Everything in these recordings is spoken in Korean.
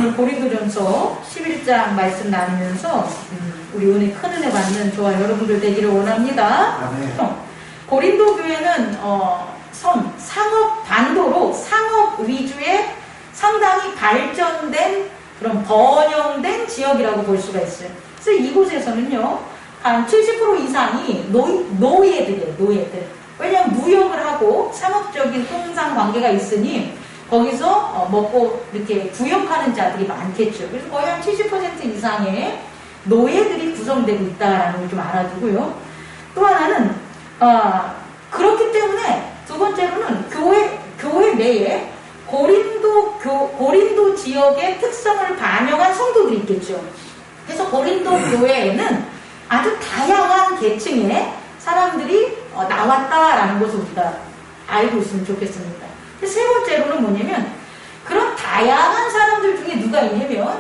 오늘 고린도전서 11장 말씀 나누면서 우리 은혜 큰 은혜 받는 저와 여러분들 되기를 원합니다. 아멘. 고린도 교회는 상업 반도로 상업 위주의 상당히 발전된 그런 번영된 지역이라고 볼 수가 있어요. 그래서 이곳에서는요 한 70% 이상이 노예들이에요. 노예들. 왜냐하면 무역을 하고 상업적인 통상 관계가 있으니 거기서 먹고 이렇게 구역하는 자들이 많겠죠. 그래서 거의 한 70% 이상의 노예들이 구성되고 있다라는 걸 좀 알아두고요. 또 하나는 그렇기 때문에 두 번째로는 교회 내에 고린도 지역의 특성을 반영한 성도들이 있겠죠. 그래서 고린도 교회에는 아주 다양한 계층의 사람들이 나왔다라는 것을 우리가 알고 있으면 좋겠습니다. 세 번째로는 뭐냐면 그런 다양한 사람들 중에 누가 있냐면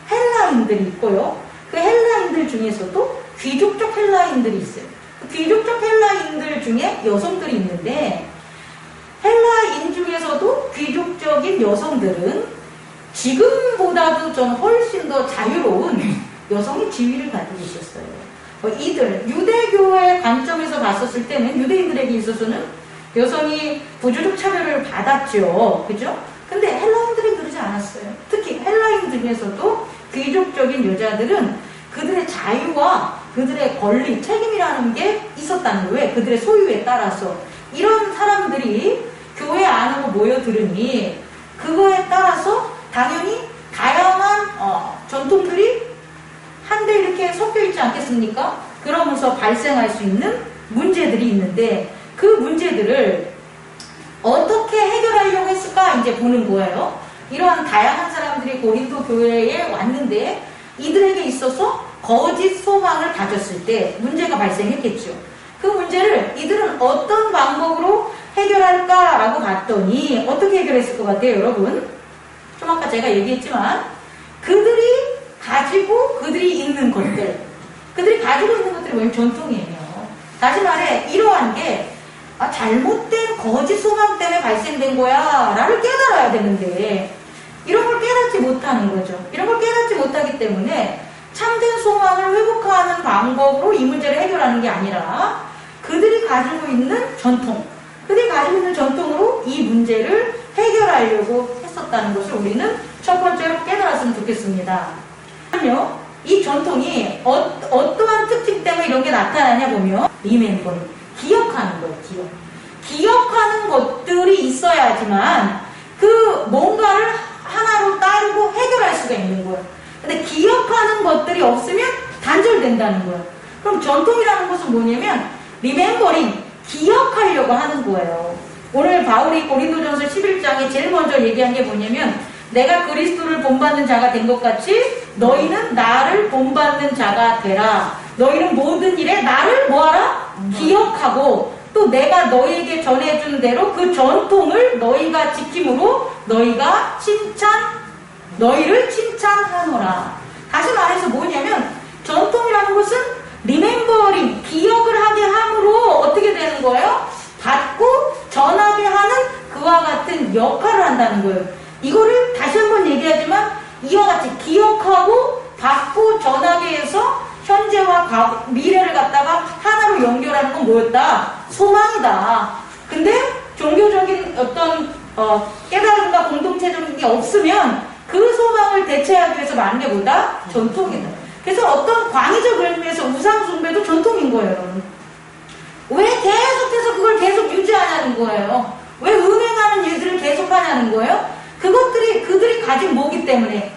헬라인들이 있고요. 그 헬라인들 중에서도 귀족적 헬라인들이 있어요. 귀족적 헬라인들 중에 여성들이 있는데 헬라인 중에서도 귀족적인 여성들은 지금보다도 좀 훨씬 더 자유로운 여성의 지위를 가지고 있었어요. 이들 유대교의 관점에서 봤었을 때는 유대인들에게 있어서는 여성이 부조적 차별을 받았죠. 그죠? 근데 헬라인들은 그러지 않았어요. 특히 헬라인 중에서도 귀족적인 여자들은 그들의 자유와 그들의 권리, 책임이라는 게 있었다는 거예요. 왜? 그들의 소유에 따라서. 이런 사람들이 교회 안으로 모여들으니 그거에 따라서 당연히 다양한 전통들이 한데 이렇게 섞여 있지 않겠습니까? 그러면서 발생할 수 있는 문제들이 있는데 그 문제들을 어떻게 해결하려고 했을까 이제 보는 거예요. 이러한 다양한 사람들이 고린도 교회에 왔는데 이들에게 있어서 거짓 소망을 가졌을 때 문제가 발생했겠죠. 그 문제를 이들은 어떤 방법으로 해결할까라고 봤더니 어떻게 해결했을 것 같아요, 여러분? 좀 아까 제가 얘기했지만 그들이 있는 것들, 그들이 가지고 있는 것들이 뭐냐면 전통이에요. 다시 말해 이러한 게 잘못된 거짓 소망 때문에 발생된 거야 라를 깨달아야 되는데 이런 걸 깨닫지 못하는 거죠. 이런 걸 깨닫지 못하기 때문에 참된 소망을 회복하는 방법으로 이 문제를 해결하는 게 아니라 그들이 가지고 있는 전통으로 이 문제를 해결하려고 했었다는 것을 우리는 첫 번째로 깨달았으면 좋겠습니다. 이 전통이 어떠한 특징 때문에 이런 게 나타나냐 보면 리멤버링, 기억하는 거예요. 기억하는 것들이 있어야지만 그 뭔가를 하나로 따르고 해결할 수가 있는 거예요. 근데 기억하는 것들이 없으면 단절된다는 거예요. 그럼 전통이라는 것은 뭐냐면 리멤버링, 기억하려고 하는 거예요. 오늘 바울이 고린도전서 11장에 제일 먼저 얘기한 게 뭐냐면 내가 그리스도를 본받는 자가 된 것 같이 너희는 나를 본받는 자가 되라. 너희는 모든 일에 나를 뭐하라? 기억하고 또 내가 너희에게 전해준 대로 그 전통을 너희가 지킴으로 너희를 칭찬하노라. 다시 말해서 뭐냐면 전통이라는 것은 리멤버링, 기억을 하게 함으로 어떻게 되는 거예요? 받고 전하게 하는 그와 같은 역할을 한다는 거예요. 이거를 다시 한번 얘기하지만 이와 같이 기억하고 받고 전하게 해서 현재와 미래를 갖다가 하나로 연결하는 건 뭐였다? 소망이다. 근데 종교적인 어떤 깨달음과 공동체적인 게 없으면 그 소망을 대체하기 위해서 많은 게 뭐다? 전통이다. 그래서 어떤 광의적 의미에서 우상 숭배도 전통인 거예요. 왜 계속해서 그걸 계속 유지하냐는 거예요. 왜 은행하는 일들을 계속하냐는 거예요. 그들이 가진 뭐기 때문에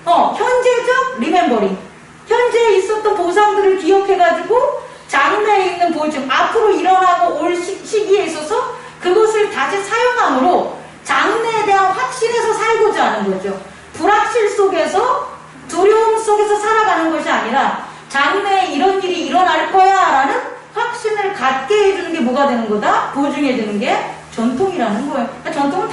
현재적 리멤버링, 현재에 있었던 보상들을 기억해가지고 장래에 있는 보증, 앞으로 일어나고 올 시기에 있어서 그것을 다시 사용함으로 장래에 대한 확신에서 살고자 하는 거죠. 불확실 속에서, 두려움 속에서 살아가는 것이 아니라 장래에 이런 일이 일어날 거야 라는 확신을 갖게 해주는 게 뭐가 되는 거다? 보증해주는 게 전통이라는 거예요. 그러니까 전통은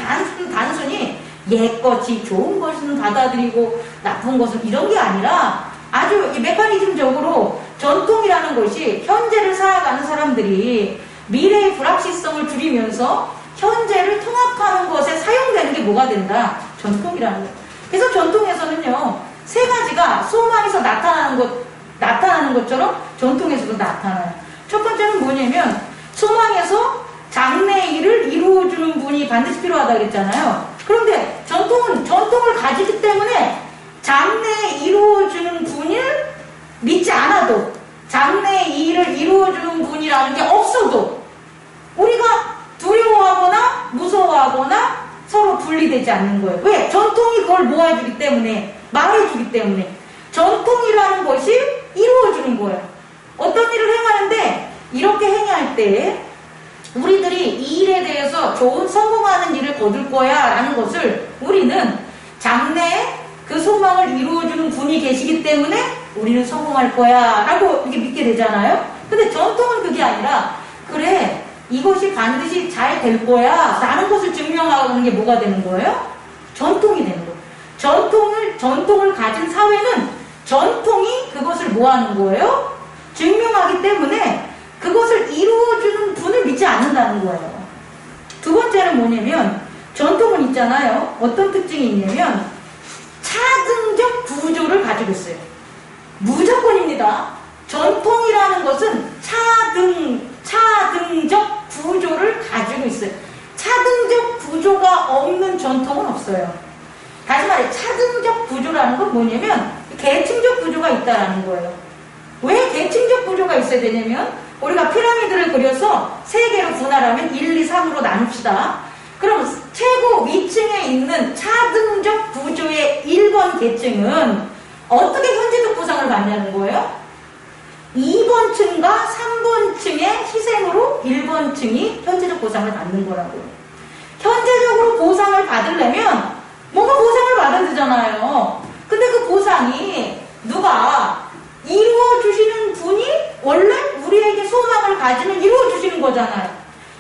단순히 옛것이 좋은 것은 받아들이고 나쁜 것은 이런 게 아니라 아주 메커니즘적으로 전통이라는 것이 현재를 살아가는 사람들이 미래의 불확실성을 줄이면서 현재를 통합하는 것에 사용되는 게 뭐가 된다? 전통이라는 거예요. 그래서 전통에서 전통에서는요, 세 가지가 소망에서 나타나는 것처럼 전통에서도 나타나요. 첫 번째는 뭐냐면, 소망에서 장래의 일을 이루어주는 분이 반드시 필요하다 그랬잖아요. 그런데 전통을 가지기 때문에 장래에 이루어주는 분을 믿지 않아도, 장래의 일을 이루어주는 분이라는 게 없어도 우리가 두려워하거나 무서워하거나 서로 분리되지 않는 거예요. 왜? 전통이 그걸 모아주기 때문에, 말해주기 때문에. 전통이라는 것이 이루어주는 거예요. 어떤 일을 행하는데 이렇게 행할 때 우리들이 이 일에 대해서 좋은 성공하는 일을 거둘 거야 라는 것을 우리는 장래에 그 소망을 이루어주는 분이 계시기 때문에 우리는 성공할 거야 라고 이렇게 믿게 되잖아요. 근데 전통은 그게 아니라, 그래, 이것이 반드시 잘 될 거야 라는 것을 증명하는 게 뭐가 되는 거예요? 전통이 되는 거예요. 전통을 가진 사회는 전통이 그것을 뭐 하는 거예요? 증명하기 때문에 그것을 이루어주는 분을 믿지 않는다는 거예요. 두 번째는 뭐냐면, 전통은 있잖아요. 어떤 특징이 있냐면 차등적 구조를 가지고 있어요. 무조건입니다. 전통이라는 것은 차등적 구조를 가지고 있어요. 차등적 구조가 없는 전통은 없어요. 다시 말해, 차등적 구조라는 건 뭐냐면 계층적 구조가 있다라는 거예요. 왜 계층적 구조가 있어야 되냐면, 우리가 피라미드를 그려서 세 개로 분할하면 1, 2, 3으로 나눕시다. 그럼 최고 위층에 있는 차등적 구조의 1번 계층은 어떻게 현재적 보상을 받냐는 거예요? 2번 층과 3번 층의 희생으로 1번 층이 현재적 보상을 받는 거라고요. 현재적으로 보상을 받으려면 뭔가 보상을 받아야 되잖아요. 근데 그 보상이 누가 이루어주시는 분이 원래 우리에게 소망을 가지면 이루어주시는 거잖아요.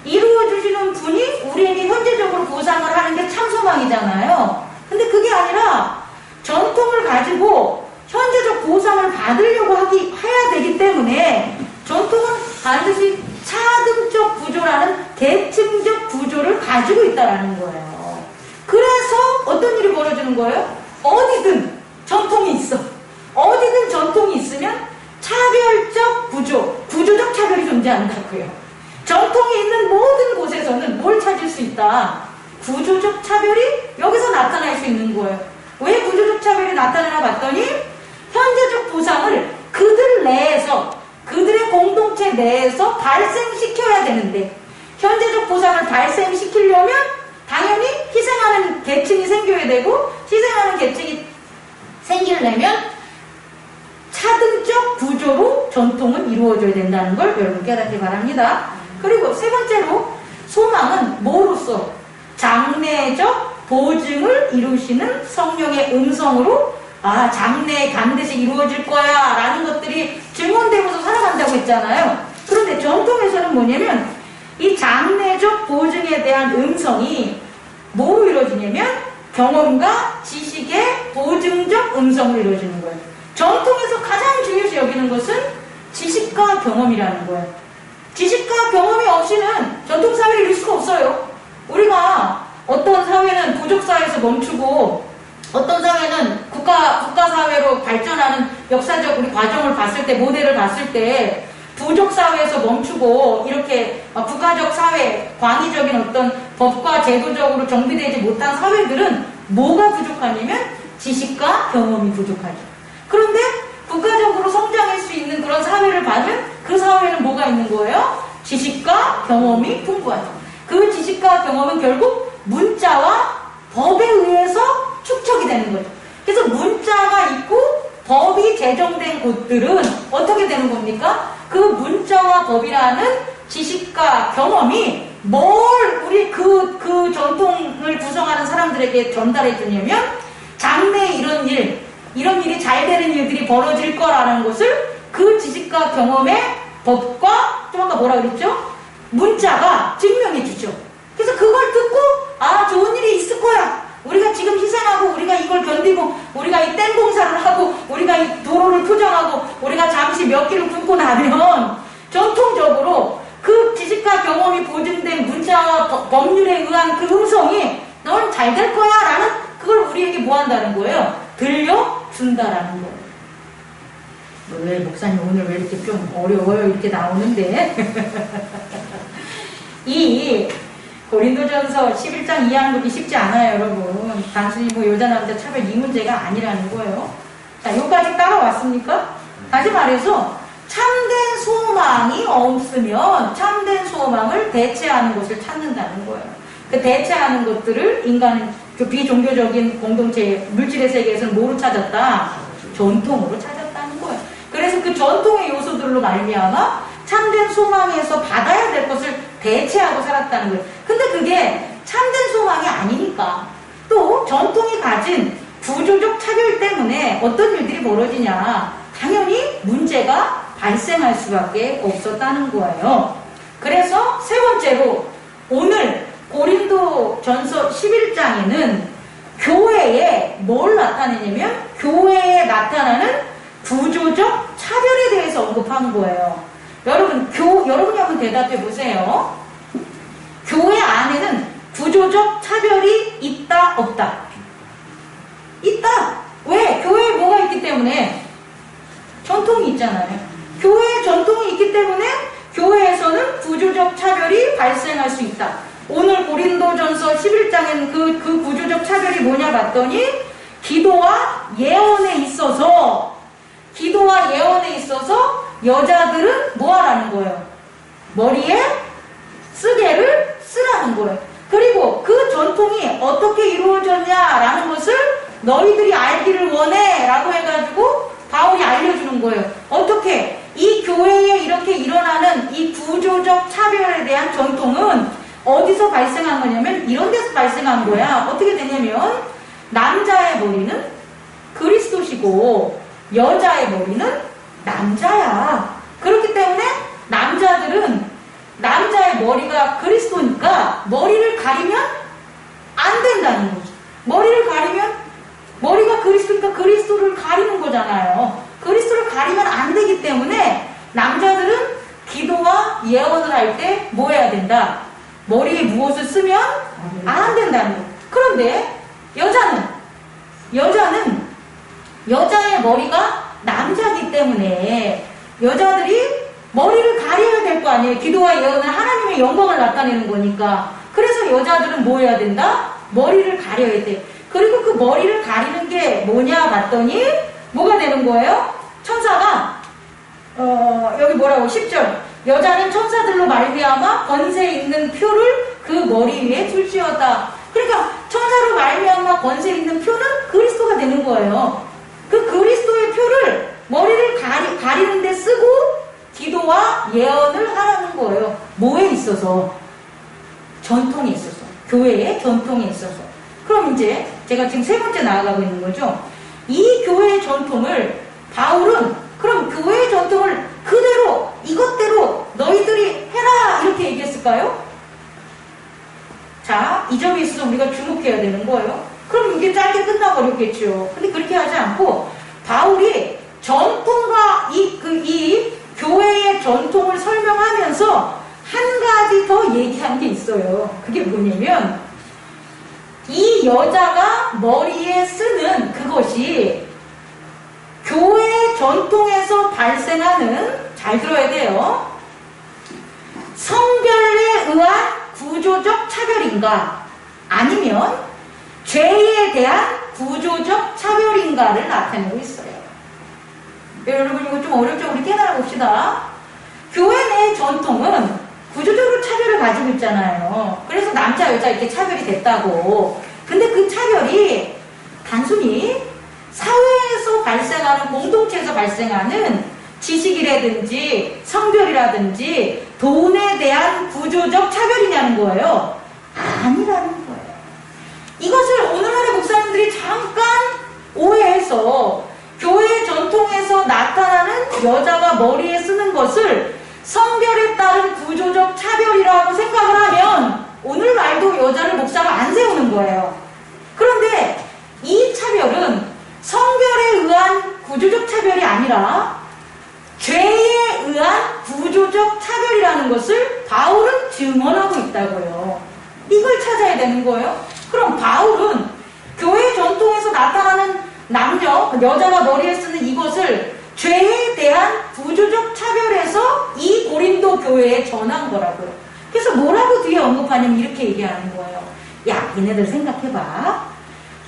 이루어주시는 분이 우리에게 현재적으로 보상을 하는 게 참 소망이잖아요. 근데 그게 아니라 전통을 가지고 현재적 보상을 받으려고 해야 되기 때문에 전통은 반드시 차등적 구조라는 계층적 구조를 가지고 있다는 거예요. 그래서 어떤 일이 벌어지는 거예요? 어디든 전통이 있어. 어디든 전통이 있으면 차별적 구조적 차별이 존재한다고요. 전통이 있는 모든 곳에서는 뭘 찾을 수 있다? 구조적 차별이 여기서 나타날 수 있는 거예요. 왜 구조적 차별이 나타나나 봤더니, 현재적 보상을 그들 내에서, 그들의 공동체 내에서 발생시켜야 되는데, 현재적 보상을 발생시키려면 당연히 희생하는 계층이 생겨야 되고, 희생하는 계층이 생기려면 차등적 구조로 전통은 이루어져야 된다는 걸 여러분 깨닫기 바랍니다. 그리고 세 번째로, 소망은 뭐로써? 장래적 보증을 이루시는 성령의 음성으로, 장래에 반드시 이루어질 거야 라는 것들이 증언되면서 살아간다고 했잖아요. 그런데 전통에서는 뭐냐면, 이 장래적 보증에 대한 음성이 뭐로 이루어지냐면 경험과 지식의 보증적 음성으로 이루어지는 거예요. 전통에서 가장 중요시 여기는 것은 지식과 경험이라는 거예요. 지식과 경험이 없이는 전통사회를 이룰 수가 없어요. 우리가 어떤 사회는 부족사회에서 멈추고 어떤 사회는 국가사회로 발전하는 역사적 우리 과정을 봤을 때, 모델을 봤을 때 부족사회에서 멈추고 이렇게 국가적 사회, 광의적인 어떤 법과 제도적으로 정비되지 못한 사회들은 뭐가 부족하냐면 지식과 경험이 부족하죠. 그런데 국가적으로 성장할 수 있는 그런 사회를 봐면 그 사회는 뭐가 있는 거예요? 지식과 경험이 풍부하죠. 그 지식과 경험은 결국 문자와 법에 의해서 축적이 되는 거죠. 그래서 문자가 있고 법이 제정된 곳들은 어떻게 되는 겁니까? 그 문자와 법이라는 지식과 경험이 뭘 우리 그 전통을 구성하는 사람들에게 전달해 주냐면, 장래에 이런 일이 잘 되는 일들이 벌어질 거라는 것을 그 지식과 경험의 법과, 좀 아까 뭐라 그랬죠? 문자가 증명해 주죠. 그래서 그걸 듣고, 좋은 일이 있을 거야. 우리가 지금 희생하고, 우리가 이걸 견디고, 우리가 이 땡 공사를 하고, 우리가 이 도로를 포장하고, 우리가 잠시 몇 길을 굶고 나면, 전통적으로 그 지식과 경험이 보증된 문자와 법률에 의한 그 음성이 넌 잘 될 거야 라는 그걸 우리에게 뭐 한다는 거예요? 들려준다라는 거예요. 왜 목사님 오늘 왜 이렇게 좀 어려워요? 이렇게 나오는데 이 고린도전서 11장 이해하는 쉽지 않아요, 여러분. 단순히 뭐 여자 남자 차별 이 문제가 아니라는 거예요. 자, 여기까지 따라왔습니까? 다시 말해서 참된 소망이 없으면 참된 소망을 대체하는 것을 찾는다는 거예요. 그 대체하는 것들을 인간은 그 비종교적인 공동체 물질의 세계에서는 뭐로 찾았다? 전통으로 찾았다는 거예요. 그래서 그 전통의 요소들로 말미암아 참된 소망에서 받아야 될 것을 대체하고 살았다는 거예요. 근데 그게 참된 소망이 아니니까 또 전통이 가진 구조적 차별 때문에 어떤 일들이 벌어지냐, 당연히 문제가 발생할 수밖에 없었다는 거예요. 그래서 세 번째로 오늘 고린도전서 11장에는 교회에 뭘 나타내냐면 교회에 나타나는 구조적 차별에 대해서 언급한 거예요. 여러분이 한번 대답해 보세요. 교회 안에는 구조적 차별이 있다, 없다? 있다. 왜? 교회에 뭐가 있기 때문에? 전통이 있잖아요. 교회에 전통이 있기 때문에 교회에서는 구조적 차별이 발생할 수 있다. 오늘 고린도전서 11장에는 그 구조적 차별이 뭐냐 봤더니 기도와 예언에 있어서 여자들은 뭐 하라는 거예요? 머리에 쓰개를 쓰라는 거예요. 그리고 그 전통이 어떻게 이루어졌냐라는 것을 너희들이 알기를 원해 라고 해가지고 바울이 알려주는 거예요. 어떻게? 이 교회에 이렇게 일어나는 이 구조적 차별에 대한 전통은 어디서 발생한 거냐면 이런 데서 발생한 거야. 어떻게 되냐면 남자의 머리는 그리스도시고 여자의 머리는 남자야. 그렇기 때문에 남자의 머리가 그리스도니까 머리를 가리면 안 된다는 거죠. 머리를 가리면 머리가 그리스도니까 그리스도를 가리는 거잖아요. 그리스도를 가리면 안 되기 때문에 남자들은 기도와 예언을 할 때 뭐 해야 된다? 머리에 무엇을 쓰면 안 된다는 거예요. 그런데 여자의 머리가 남자이기 때문에 여자들이 머리를 가려야 될 거 아니에요. 기도와 예언은 하나님의 영광을 나타내는 거니까. 그래서 여자들은 뭐 해야 된다? 머리를 가려야 돼. 그리고 그 머리를 가리는 게 뭐냐 봤더니 뭐가 되는 거예요? 천사가 여기 뭐라고 10절 여자는 천사들로 말미암아 권세 있는 표를 그 머리 위에 둘지어다. 그러니까 천사로 말미암아 권세 있는 표는 그리스도가 되는 거예요. 그 그리스도의 표를 머리를 가리는 데 쓰고 기도와 예언을 하라는 거예요. 뭐에 있어서? 전통에 있어서. 교회의 전통에 있어서. 그럼 이제 제가 지금 세 번째 나아가고 있는 거죠. 이 교회의 전통을 바울은 그럼 교회의 전통을 그대로 이것대로 너희들이 해라 이렇게 얘기했을까요? 자, 이 점에 있어서 우리가 주목해야 되는 거예요. 그럼 이게 짧게 끝나버렸겠죠. 근데 그렇게 하지 않고 바울이 전통과 이 교회의 전통을 설명하면서 한 가지 더 얘기한 게 있어요. 그게 뭐냐면 이 여자가 머리에 쓰는 그것이 교회 전통에서 발생하는, 잘 들어야 돼요, 성별에 의한 구조적 차별인가 아니면 죄에 대한 구조적 차별인가를 나타내고 있어요. 여러분 이거 좀 어렵죠? 우리 깨달아 봅시다. 교회 내 전통은 구조적으로 차별을 가지고 있잖아요. 그래서 남자 여자 이렇게 차별이 됐다고. 근데 그 차별이 단순히 사회에서 발생하는, 공동체에서 발생하는 지식이라든지 성별이라든지 돈에 대한 구조적 차별이냐는 거예요. 아니라는 거예요. 이것을 오늘날의 목사님들이 잠깐 오해해서 교회 전통에서 나타나는 여자가 머리에 쓰는 것을 성별에 따른 구조적 차별이라고 생각을 하면 오늘날도 여자를 목사가 안 세우는 거예요. 그런데 이 차별은 성별에 의한 구조적 차별이 아니라 죄에 의한 구조적 차별이라는 것을 바울은 증언하고 있다고요. 이걸 찾아야 되는 거예요. 그럼 바울은 교회 전통에서 나타나는 남녀, 여자가 머리에 쓰는 이것을 죄에 대한 구조적 차별에서 이 고린도 교회에 전한 거라고요. 그래서 뭐라고 뒤에 언급하냐면 이렇게 얘기하는 거예요. 야, 얘네들 생각해봐.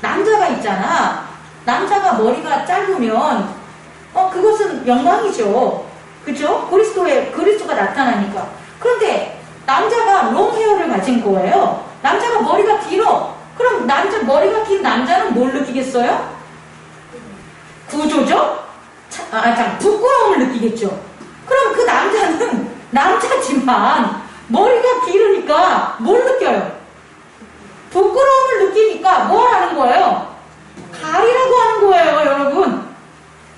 남자가 있잖아. 남자가 머리가 짧으면 그것은 영광이죠. 그죠? 그리스도가 나타나니까. 그런데 남자가 롱헤어를 가진 거예요. 남자가 머리가 길어. 그럼 머리가 긴 남자는 뭘 느끼겠어요? 구조적? 부끄러움을 느끼겠죠. 그럼 그 남자는 남자지만 머리가 길으니까 뭘 느껴요? 부끄러움을 느끼니까 뭘 하는 거예요? 가리라고 하는 거예요, 여러분.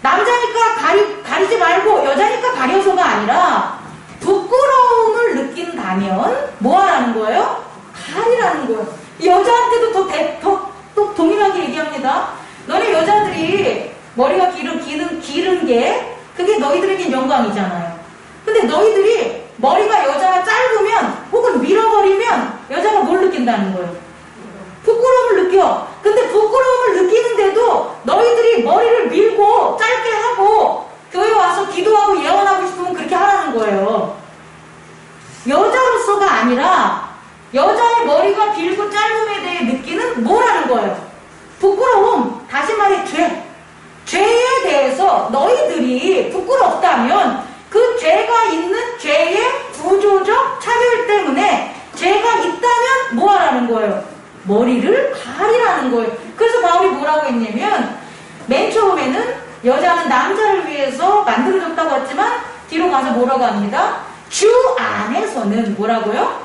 남자니까 가리지 말고 여자니까 가려서가 아니라 부끄러움을 느낀다면 뭐 하라는 거예요? 가리라는 거예요. 여자한테도 또 동일하게 얘기합니다. 너네 여자들이 머리가 기른 게 그게 너희들에겐 영광이잖아요. 근데 너희들이 머리가 여자가 짧으면 혹은 밀어버리면 여자가 뭘 느낀다는 거예요? 부끄러움을 느껴. 근데 부끄러움을 느끼는데도 너희들이 머리를 밀고 짧게 하고 교회 와서 기도하고 예언하고 싶으면 그렇게 하라는 거예요. 여자로서가 아니라 여자의 머리가 길고 짧음에 대해 느끼는 뭐라는 거예요? 부끄러움. 다시 말해 죄에 대해서 너희들이 부끄럽다면 그 죄가 있는 죄의 구조적 차별 때문에 죄가 있다면 뭐 하라는 거예요? 머리를 가리라는 거예요. 그래서 바울이 뭐라고 했냐면 맨 처음에는 여자는 남자를 위해서 만들어졌다고 했지만 뒤로 가서 뭐라고 합니다? 주 안에서는 뭐라고요?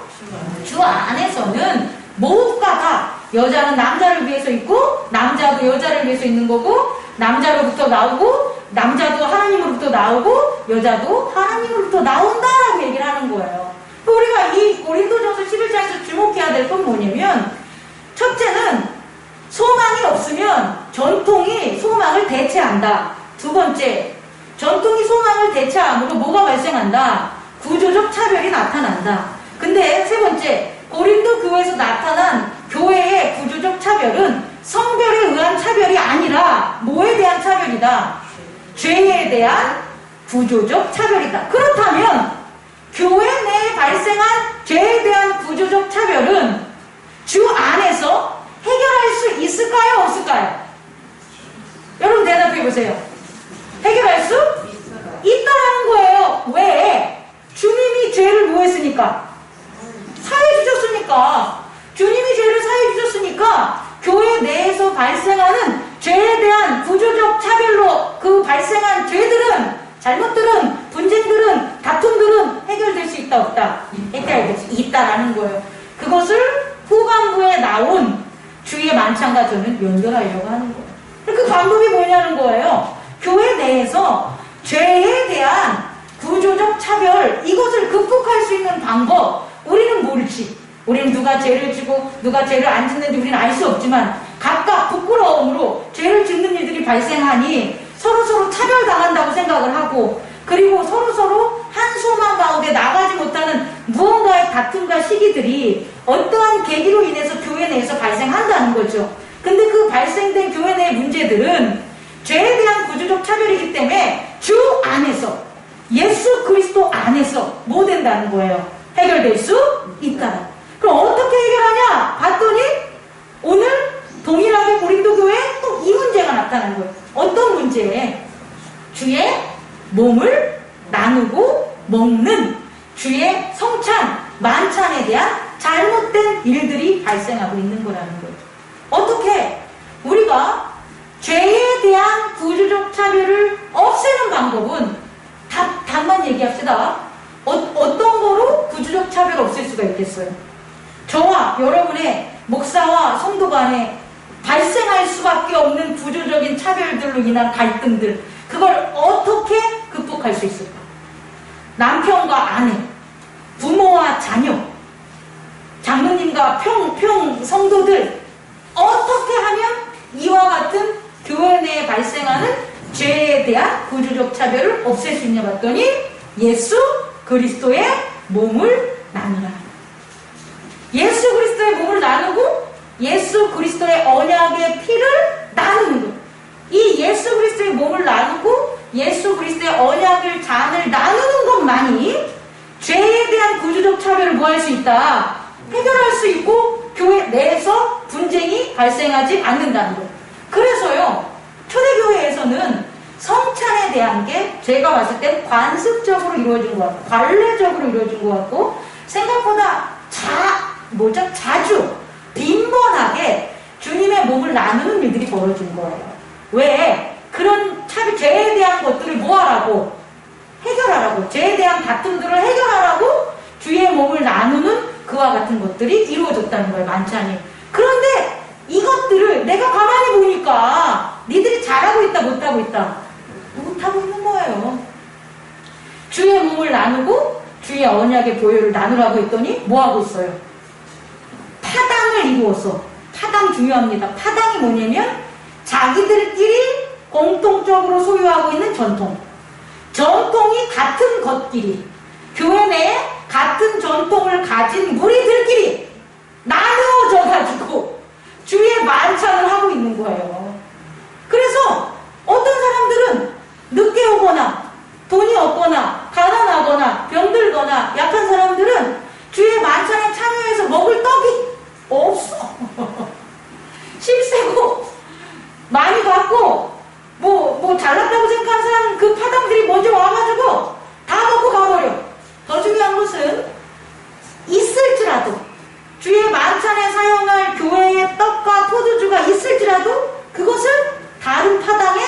주 안에서는 모두가 다 여자는 남자를 위해서 있고 남자도 여자를 위해서 있는 거고 남자로부터 나오고 남자도 하나님으로부터 나오고 여자도 하나님으로부터 나온다라고 얘기를 하는 거예요. 우리가 이 고린도전서 11장에서 주목해야 될 건 뭐냐면 첫째는 소망이 없으면 전통이 소망을 대체한다. 두 번째, 전통이 소망을 대체함으로 뭐가 발생한다? 구조적 차별이 나타난다. 근데 세 번째, 고린도 교회에서 나타난 교회의 구조적 차별은 성별에 의한 차별이 아니라 뭐에 대한 차별이다? 죄에 대한 구조적 차별이다. 그렇다면 교회 내에 발생한 죄에 대한 구조적 차별은 주 안에서 해결할 수 있을까요? 없을까요? 여러분 대답해 보세요. 해결할 수 있다라는 거예요. 왜? 주님이 죄를 뭐 했으니까? 사해 주셨으니까. 주님이 죄를 사해 주셨으니까 교회 내에서 발생하는 죄에 대한 구조적 차별로 그 발생한 죄들은, 잘못들은, 분쟁들은, 다툼들은 해결될 수 있다 없다? 해결될 수 있다라는 거예요. 그것을 후반부에 나온 주의 만찬과 저는 연결하려고 하는 거예요. 그 방법이 뭐냐는 거예요. 교회 내에서 죄에 대한 구조적 차별, 이것을 극복할 수 있는 방법, 우리는 모르지. 우리는 누가 죄를 지고 누가 죄를 안 짓는지 우리는 알 수 없지만 각각 부끄러움으로 죄를 짓는 일들이 발생하니 서로서로 차별당한다고 생각을 하고, 그리고 서로서로 한 소망 가운데 나가지 못하는 무언가의 다툼과 시기들이 어떠한 계기로 인해서 교회 내에서 발생한다는 거죠. 근데 그 발생된 교회 내의 문제들은 죄에 대한 구조적 차별이기 때문에 주 안에서, 예수 그리스도 안에서 뭐 된다는 거예요? 해결될 수 있다. 그럼 어떻게 해결하냐? 봤더니 오늘 동일하게 고린도 교회에 또 이 문제가 나타난 거예요. 어떤 문제? 주의 몸을 나누고 먹는 주의 성찬, 만찬에 대한 잘못된 일들이 발생하고 있는 거라는 거죠. 어떻게 우리가 죄에 대한 구조적 차별을 없애는 방법은 답만 얘기합시다. 어떤 거로 구조적 차별을 없앨 수가 있겠어요? 저와 여러분의 목사와 성도 간에 발생할 수밖에 없는 구조적인 차별들로 인한 갈등들, 그걸 어떻게 극복할 수 있을까? 남편과 아내, 부모와 자녀, 장로님과 평 성도들, 어떻게 하면 이와 같은 교회 내에 발생하는 죄에 대한 구조적 차별을 없앨 수 있냐 봤더니 예수 그리스도의 몸을 나누라. 예수 그리스도의 몸을 나누고 예수 그리스도의 언약의 피를 나누는 것. 이 예수 그리스도의 언약을 잔을 나누는 것만이 죄에 대한 구조적 차별을 뭐 할 수 있다? 해결할 수 있고 교회 내에서 분쟁이 발생하지 않는다는 거예요. 그래서요, 초대교회에서는 성찬에 대한 게 제가 봤을 때 관습적으로 이루어진 것 같고 관례적으로 이루어진 것 같고 생각보다 자주 빈번하게 주님의 몸을 나누는 일들이 벌어진 거예요. 왜? 그런 죄에 대한 것들을 뭐하라고? 해결하라고. 죄에 대한 다툼들을 해결하라고 주의 몸을 나누는 그와 같은 것들이 이루어졌다는 거예요. 만찬이. 그런데 이것들을 내가 가만히 보니까 니들이 잘하고 있다 못하고 있다? 못하고 있는 거예요. 주의 몸을 나누고 주의 언약의 보혈을 나누라고 했더니 뭐하고 있어요? 파당을 이루어서. 파당 중요합니다. 파당이 뭐냐면 자기들끼리 공통적으로 소유하고 있는 전통. 전통이 같은 것끼리, 교회 내에 같은 전통을 가진 무리들끼리 나누어져가지고 주의 만찬을 하고 있는 거예요. 그래서 어떤 사람들은 늦게 오거나 돈이 없거나 가난하거나 병들거나 약한 사람들은 주의 만찬에 참여해서 먹을 떡이 없어. 실세고 많이 받고 뭐 잘났다고 생각하는 사람 그 파당들이 먼저 와가지고 다 먹고 가버려. 더 중요한 것은 있을지라도 주의 만찬에 사용할 교회의 떡과 포도주가 있을지라도 그것을 다른 파당에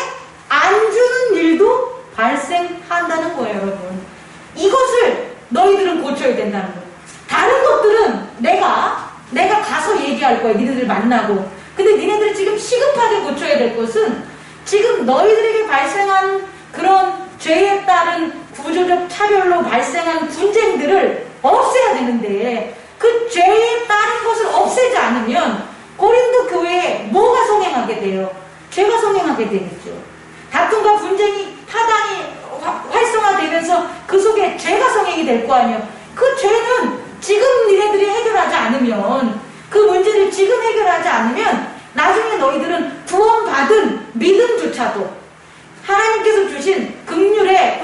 안 주는 일도 발생한다는 거예요, 여러분. 이것을 너희들은 고쳐야 된다는 거예요. 다른 것들은 내가 가서 얘기할 거야. 니네들 만나고. 근데 니네들이 지금 시급하게 고쳐야 될 것은 지금 너희들에게 발생한 그런 죄에 따른 구조적 차별로 발생한 분쟁들을 없애야 되는데 그 죄에 따른 것을 없애지 않으면 고린도 교회에 뭐가 성행하게 돼요? 죄가 성행하게 되겠죠. 다툼과 분쟁이 파당이 활성화되면서 그 속에 죄가 성행이 될 거 아니에요. 그 죄는 지금 니네들이 해결하지 않으면 그 문제를 지금 해결하지 않으면 나중에 너희들은 구원받은 믿음조차도 하나님께서 주신 긍휼의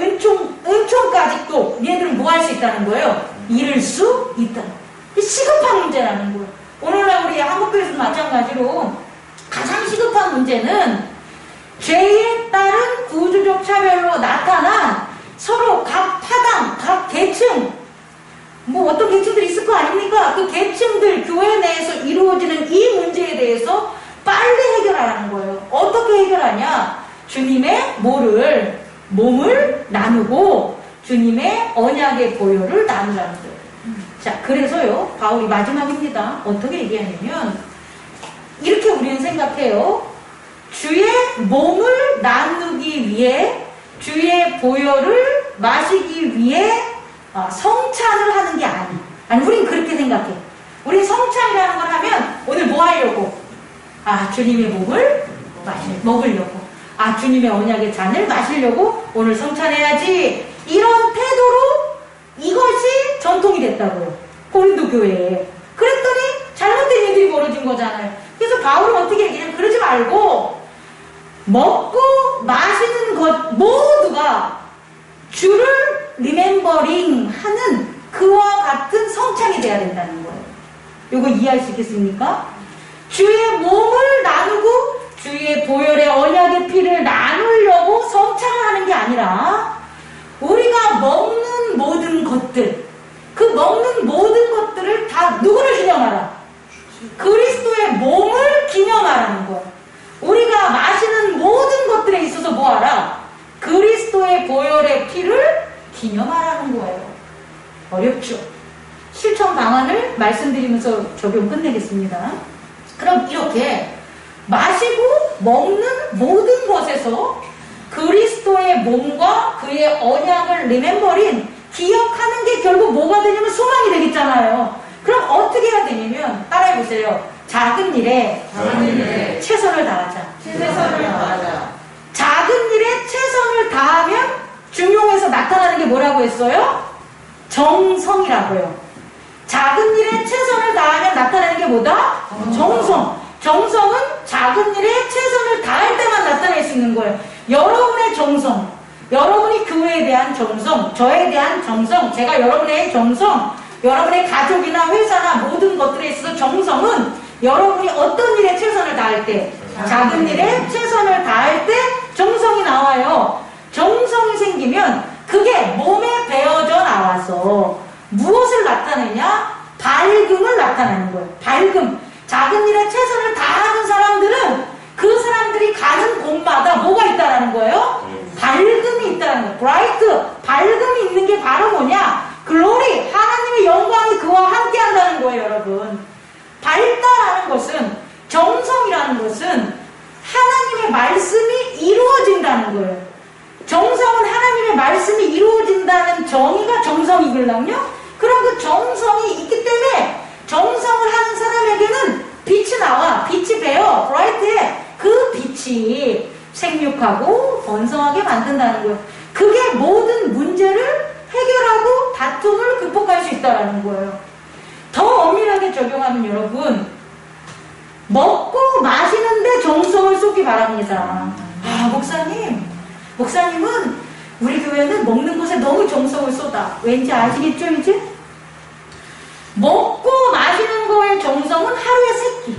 은총까지도 니네들은 뭐 할 수 있다는 거예요? 잃을 수 있다는 거예요. 시급한 문제라는 거예요. 오늘날 우리 한국교회에서도 마찬가지로 가장 시급한 문제는 죄에 따른 구조적 차별로 나타난 서로 각 파당, 각 계층, 뭐 어떤 계층들이 있을 거 아닙니까? 그 계층들 교회 내에서 이루어지는 이 문제에 대해서 빨리 해결하라는 거예요. 어떻게 해결하냐? 주님의 몸을 나누고 주님의 언약의 보혈을 나누라는 거예요. 자, 그래서요, 바울이 마지막입니다. 어떻게 얘기하냐면 이렇게 우리는 생각해요. 주의 몸을 나누기 위해 주의 보혈을 마시기 위해 성찬을 하는 게 아니, 우린 그렇게 생각해. 우린 성찬이라는 걸 하면 오늘 뭐 하려고? 주님의 몸을 먹으려고. 주님의 언약의 잔을 마시려고 오늘 성찬해야지. 이런 태도로 이것이 전통이 됐다고요. 고린도 교회에. 그랬더니 잘못된 일들이 벌어진 거잖아요. 그래서 바울은 어떻게 얘기하냐면 그러지 말고 먹고 마시는 것 모두가 주를 리멤버링 하는 그와 같은 성찬이 돼야 된다는 거예요. 이거 이해할 수 있겠습니까? 주의 몸을 나누고 주의 보혈의 언약의 피를 나누려고 성찬을 하는 게 아니라 우리가 먹는 모든 것들, 그 먹는 모든 것들을 다 누구를 기념하라? 그리스도의 몸을 기념하라는 거예요. 우리가 마시는 모든 것들에 있어서 뭐하라? 그리스도의 보혈의 피를 기념하라는 거예요. 어렵죠? 실천 방안을 말씀드리면서 적용 끝내겠습니다. 그럼 이렇게 마시고 먹는 모든 것에서 그리스도의 몸과 그의 언약을 리멤버린 기억하는 게 결국 뭐가 되냐면 소망이 되겠잖아요. 그럼 어떻게 해야 되냐면 따라해보세요. 작은 일에 최선을 다하자. 작은 일에 최선을 다하면 중용에서 나타나는 게 뭐라고 했어요? 정성이라고요. 작은 일에 최선을 다하면 나타나는 게 뭐다? 정성. 정성은 작은 일에 최선을 다할 때만 나타낼 수 있는 거예요. 여러분의 정성, 여러분이 교회에 대한 정성, 저에 대한 정성, 제가 여러분의 정성, 여러분의 가족이나 회사나 모든 것들에 있어서 정성은 여러분이 어떤 일에 최선을 다할 때, 작은 일에 최선을 다할 때 정성이 나와요. 정성이 생기면 그게 몸에 배어져 나와서 무엇을 나타내냐? 밝음을 나타내는 거예요. 밝음. 작은 일에 최선을 다하는 사람들은 그 사람들이 가는 곳마다 뭐가 있다라는 거예요? 밝음이 있다는 거예요. 브라이트. 밝음이 있는 게 바로 뭐냐? 글로리. 하나님의 영광이 그와 함께 한다는 거예요, 여러분. 밝다라는 것은, 정성이라는 것은 하나님의 말씀이 이루어진다는 거예요. 정성은 하나님의 말씀이 이루어진다는 정의가 정성이걸랑요? 그럼 그 정성이 있기 때문에 정성을 하는 사람에게는 빛이 나와, 빛이 배어, 브라이트해. 그 빛이 생육하고 번성하게 만든다는 거예요. 그게 모든 문제를 해결하고 다툼을 극복할 수 있다는 거예요. 더 엄밀하게 적용하면 여러분, 먹고 마시는데 정성을 쏟기 바랍니다. 아, 목사님은 우리 교회는 먹는 것에 너무 정성을 쏟아. 왠지 아시겠죠, 이제? 먹고 마시는 거에 정성은 하루에 3끼.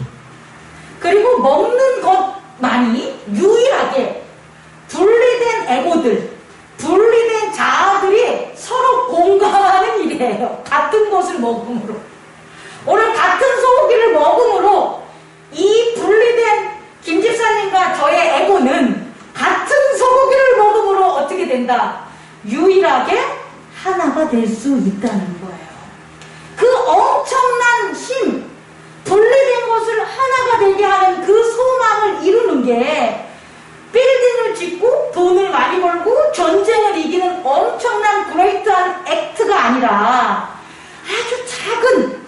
그리고 먹는 것만이 유일하게 분리된 에고들, 분리된 자아들이 서로 공감하는 일이에요. 같은 것을 먹음으로. 오늘 같은 소고기를 먹음으로 이 분리된 김 집사님과 저의 에고는 같은 소고기를 먹음으로 어떻게 된다? 유일하게 하나가 될 수 있다는 거예요. 그 엄청난 힘, 분리된 것을 하나가 되게 하는 그 소망을 이루는 게 빌딩을 짓고 돈을 많이 벌고 전쟁을 이기는 엄청난 그레이트한 액트가 아니라 아주 작은,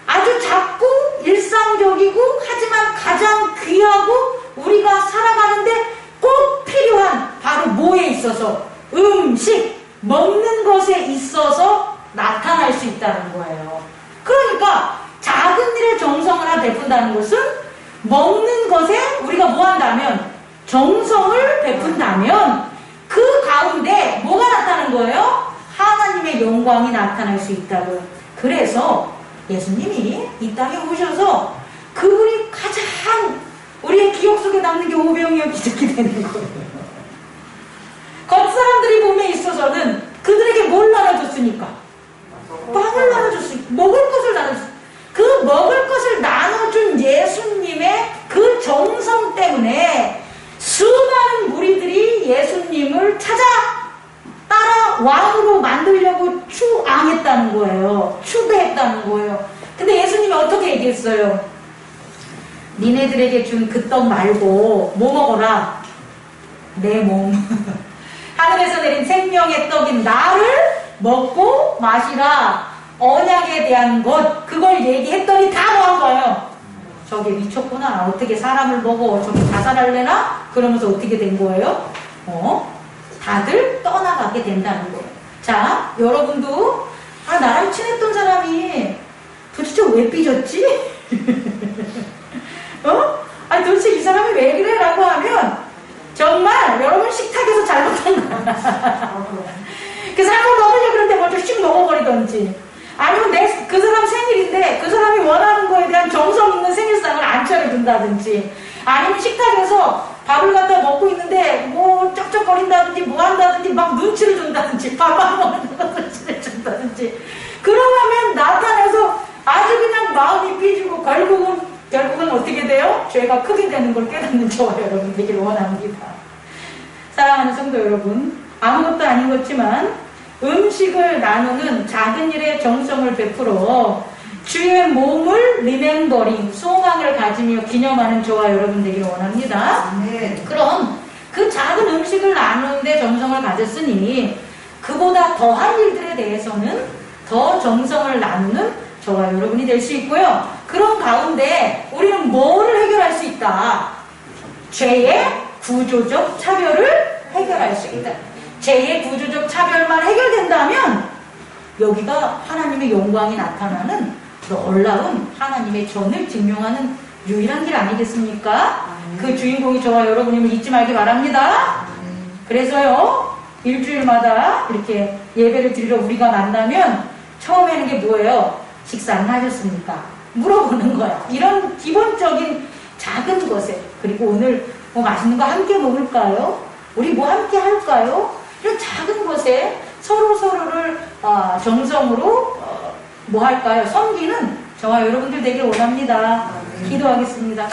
아주 작고 일상적이고 하지만 가장 귀하고 우리가 살아가는데 꼭 필요한 바로 뭐에 있어서? 음식, 먹는 것에 있어서 나타날 수 있다는 거예요. 그러니까 작은 일에 정성을 하나 베푼다는 것은 먹는 것에 우리가 뭐 한다면? 정성을 베푼다면 그 가운데 뭐가 나타나는 거예요? 하나님의 영광이 나타날 수 있다고요. 그래서 예수님이 이 땅에 오셔서 그분이 가장 우리의 기억 속에 남는 게 오병이어 기적이 되는 거예요. 겉사람들이 몸에 있어서는 그들에게 뭘 나눠줬으니까? 빵을 나눠줬으니까. 먹을 것을 나눠줬으니까. 그 먹을 것을 나눠준 예수님의 그 정성 때문에 수많은 무리들이 예수님을 찾아 따라 왕으로 만들려고 추앙했다는 거예요. 추배했다는 거예요. 근데 예수님이 어떻게 얘기했어요? 니네들에게 준 그 떡 말고 뭐 먹어라? 내 몸. 하늘에서 내린 생명의 떡인 나를 먹고 마시라. 언약에 대한 것, 그걸 얘기했더니 다 뭐 한 거예요? 저게 미쳤구나. 어떻게 사람을 먹어? 저게 자살할래나? 그러면서 어떻게 된 거예요? 다들 떠나가게 된다는 거예요. 자, 여러분도 나랑 친했던 사람이 도대체 왜 삐졌지? 아니 도대체 이 사람이 왜 그래? 라고 하면 정말 여러분 식탁에서 잘못한 거야. 그 사람을 먹으려고 그러는데 먼저 씩 먹어버리던지, 아니면 그 사람 생일인데 그 사람이 원하는 거에 대한 정성 있는 생일상을 안 차려준다든지, 아니면 식탁에서 밥을 갖다 먹고 있는데 뭐 쩍쩍거린다든지 뭐 한다든지 막 눈치를 준다든지, 밥만 먹는 것을 준다든지, 그러면 나타나서 아주 그냥 마음이 삐지고 결국은 어떻게 돼요? 죄가 크게 되는 걸 깨닫는 저와 여러분 되기를 원합니다. 사랑하는 성도 여러분, 아무것도 아닌 것지만 음식을 나누는 작은 일에 정성을 베풀어 주의 몸을 리멤버링, 소망을 가지며 기념하는 저와 여러분 되기를 원합니다. 네. 그럼 그 작은 음식을 나누는데 정성을 가졌으니 그보다 더한 일들에 대해서는 더 정성을 나누는 저와 여러분이 될 수 있고요. 그런 가운데 우리는 뭐를 해결할 수 있다? 죄의 구조적 차별을 해결할 수 있다. 죄의 구조적 차별만 해결된다면 여기가 하나님의 영광이 나타나는 놀라운 하나님의 전을 증명하는 유일한 길 아니겠습니까? 그 주인공이 저와 여러분임을 잊지 말기 바랍니다. 그래서요, 일주일마다 이렇게 예배를 드리러 우리가 만나면 처음에는 게 뭐예요? 식사는 하셨습니까? 물어보는 거야. 이런 기본적인 작은 것에, 그리고 오늘 뭐 맛있는 거 함께 먹을까요? 우리 뭐 함께 할까요? 이런 작은 것에 서로를 정성으로 뭐 할까요? 섬기는 저와 여러분들 되길 원합니다. 기도하겠습니다.